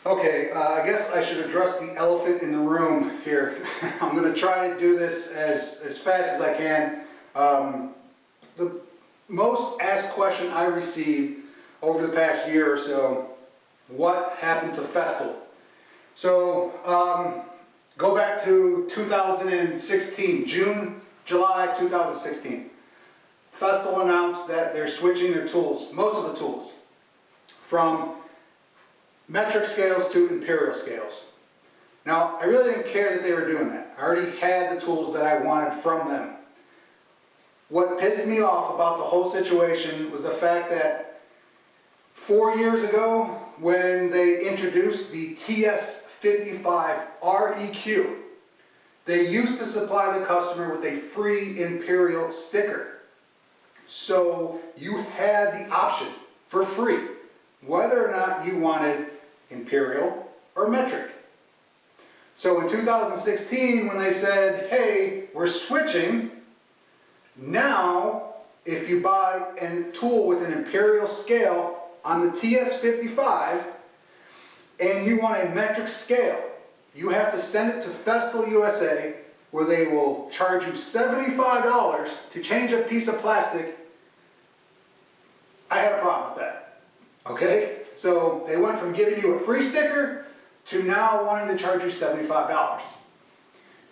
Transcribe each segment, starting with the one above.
Okay, I guess I should address the elephant in the room here. I'm going to try to do this as fast as I can. The most asked question I received over the past year or so, what happened to Festool? So go back to 2016, July 2016. Festool announced that they're switching their tools, most of the tools, from metric scales to imperial scales. Now, I really didn't care that they were doing that. I already had the tools that I wanted from them. What pissed me off about the whole situation was the fact that 4 years ago, when they introduced the TS55 REQ, they used to supply the customer with a free imperial sticker. So you had the option for free, whether or not you wanted imperial or metric. So in 2016, when they said, hey, we're switching, now if you buy a tool with an imperial scale on the TS55 and you want a metric scale, you have to send it to Festool USA, where they will charge you $75 to change a piece of plastic. I had a problem with that. Okay? So they went from giving you a free sticker to now wanting to charge you $75.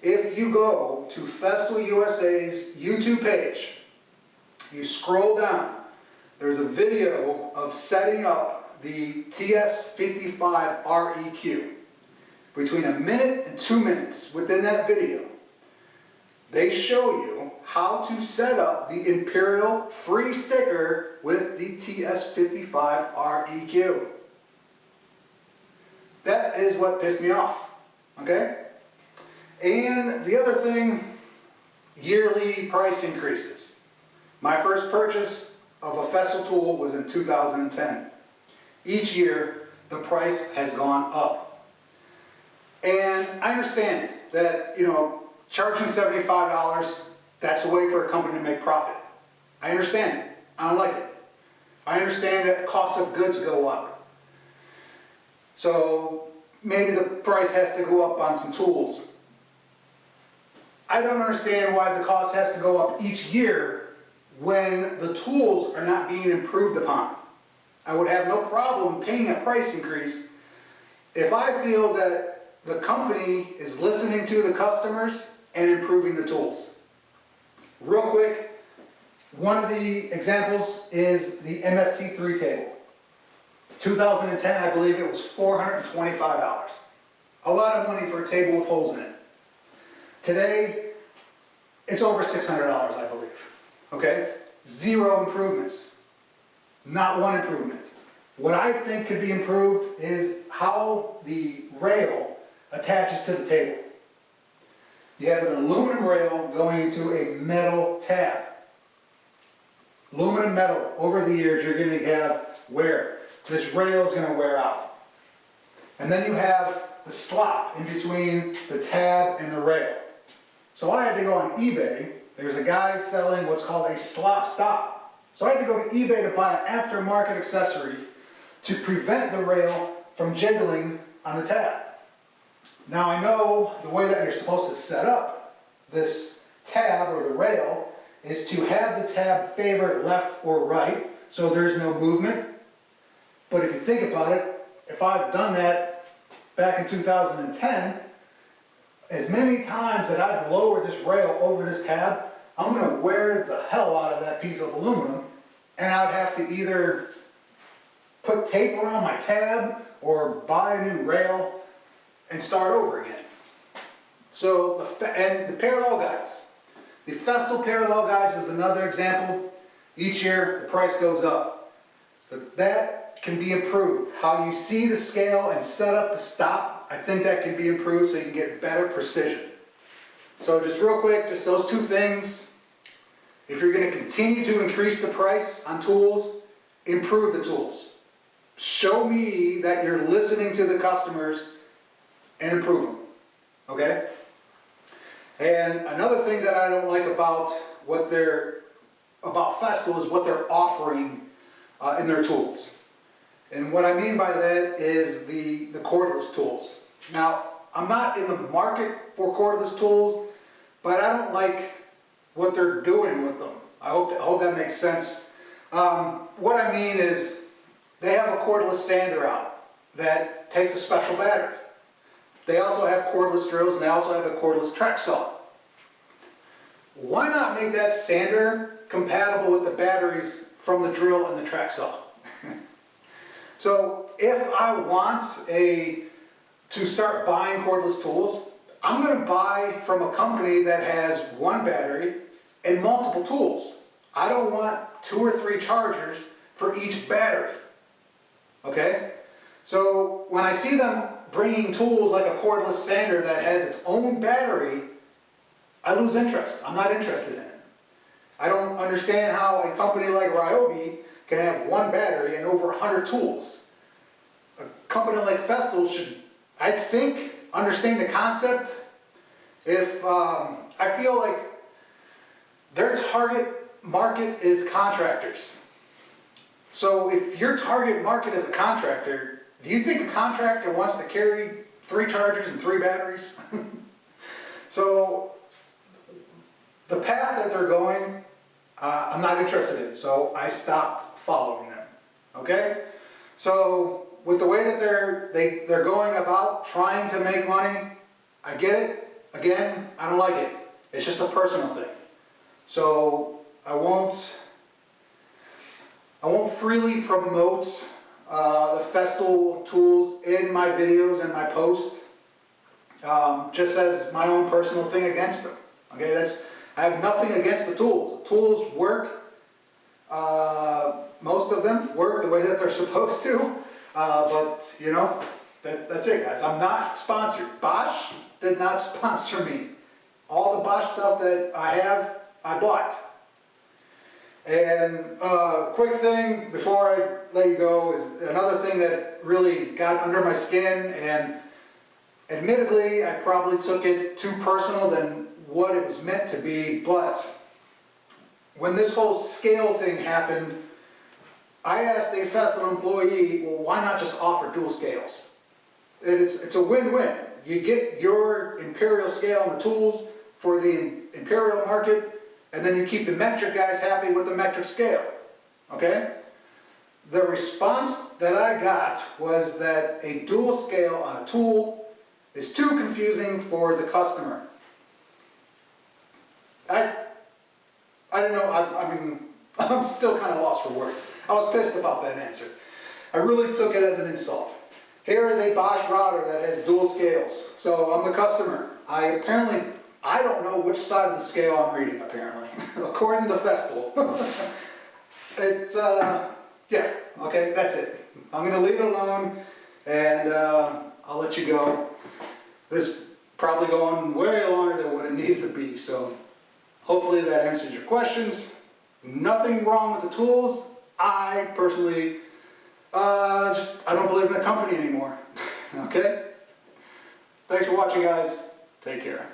If you go to Festool USA's YouTube page, you scroll down, there's a video of setting up the TS55 REQ. Between a minute and 2 minutes within that video, they show you how to set up the imperial free sticker with the TS55 REQ. That is what pissed me off, okay? And the other thing, yearly price increases. My first purchase of a Festool tool was in 2010. Each year, the price has gone up. And I understand that, charging $75, that's a way for a company to make profit. I understand it. I don't like it. I understand that cost of goods go up. So maybe the price has to go up on some tools. I don't understand why the cost has to go up each year when the tools are not being improved upon. I would have no problem paying a price increase if I feel that the company is listening to the customers and improving the tools. Real quick, one of the examples is the MFT3 table. 2010, I believe it was $425. A lot of money for a table with holes in it. Today, it's over $600, I believe. Okay? 0 improvements. Not one improvement. What I think could be improved is how the rail attaches to the table. You have an aluminum rail going into a metal tab. Aluminum metal, over the years you're going to have wear. This rail is going to wear out. And then you have the slot in between the tab and the rail. So I had to go on eBay. There's a guy selling what's called a slop stop. So I had to go to eBay to buy an aftermarket accessory to prevent the rail from jiggling on the tab. Now I know the way that you're supposed to set up this tab or the rail is to have the tab favor left or right so there's no movement. But if you think about it, if I've done that back in 2010, as many times that I've lowered this rail over this tab, I'm going to wear the hell out of that piece of aluminum, and I'd have to either put tape around my tab or buy a new rail and start over again. So, the parallel guides. The Festool parallel guides is another example. Each year, the price goes up. But that can be improved. How you see the scale and set up the stop, I think that can be improved so you can get better precision. So just real quick, just those two things. If you're going to continue to increase the price on tools, improve the tools. Show me that you're listening to the customers and improve them, okay? And another thing that I don't like about Festool is what they're offering in their tools. And what I mean by that is the cordless tools. Now, I'm not in the market for cordless tools, but I don't like what they're doing with them. I hope that makes sense. What I mean is they have a cordless sander out that takes a special battery. They also have cordless drills, and they also have a cordless track saw. Why not make that sander compatible with the batteries from the drill and the track saw? So if I want to start buying cordless tools, I'm going to buy from a company that has one battery and multiple tools. I don't want 2 or 3 chargers for each battery. Okay? So when I see them bringing tools like a cordless sander that has its own battery, I lose interest. I'm not interested in it. I don't understand how a company like Ryobi can have one battery and over 100 tools. A company like Festool should, I think, understand the concept. If I feel like their target market is contractors. So if your target market is a contractor, do you think a contractor wants to carry 3 chargers and 3 batteries? So the path that they're going, I'm not interested in, so I stopped following them. Okay? So with the way that they're going about trying to make money, I get it. Again, I don't like it. It's just a personal thing. So I won't freely promote the Festool tools in my videos and my posts, just as my own personal thing against them. Okay, I have nothing against the tools. The tools work. Most of them work the way that they're supposed to. But you know, that's it, guys. I'm not sponsored. Bosch did not sponsor me. All the Bosch stuff that I have, I bought. And quick thing before I let you go is another thing that really got under my skin, and admittedly I probably took it too personal than what it was meant to be, but when this whole scale thing happened, I asked a Festool employee, well, why not just offer dual scales? It's a win-win. You get your imperial scale and the tools for the imperial market, and then you keep the metric guys happy with the metric scale, okay? The response that I got was that a dual scale on a tool is too confusing for the customer. I don't know, I mean, I'm still kind of lost for words. I was pissed about that answer. I really took it as an insult. Here is a Bosch router that has dual scales. So I'm the customer. I don't know which side of the scale I'm reading, apparently, according to Festool. Yeah, okay, that's it. I'm going to leave it alone, and I'll let you go. This is probably going way longer than what it needed to be, so hopefully that answers your questions. Nothing wrong with the tools. I personally, I don't believe in the company anymore. Okay? Thanks for watching, guys. Take care.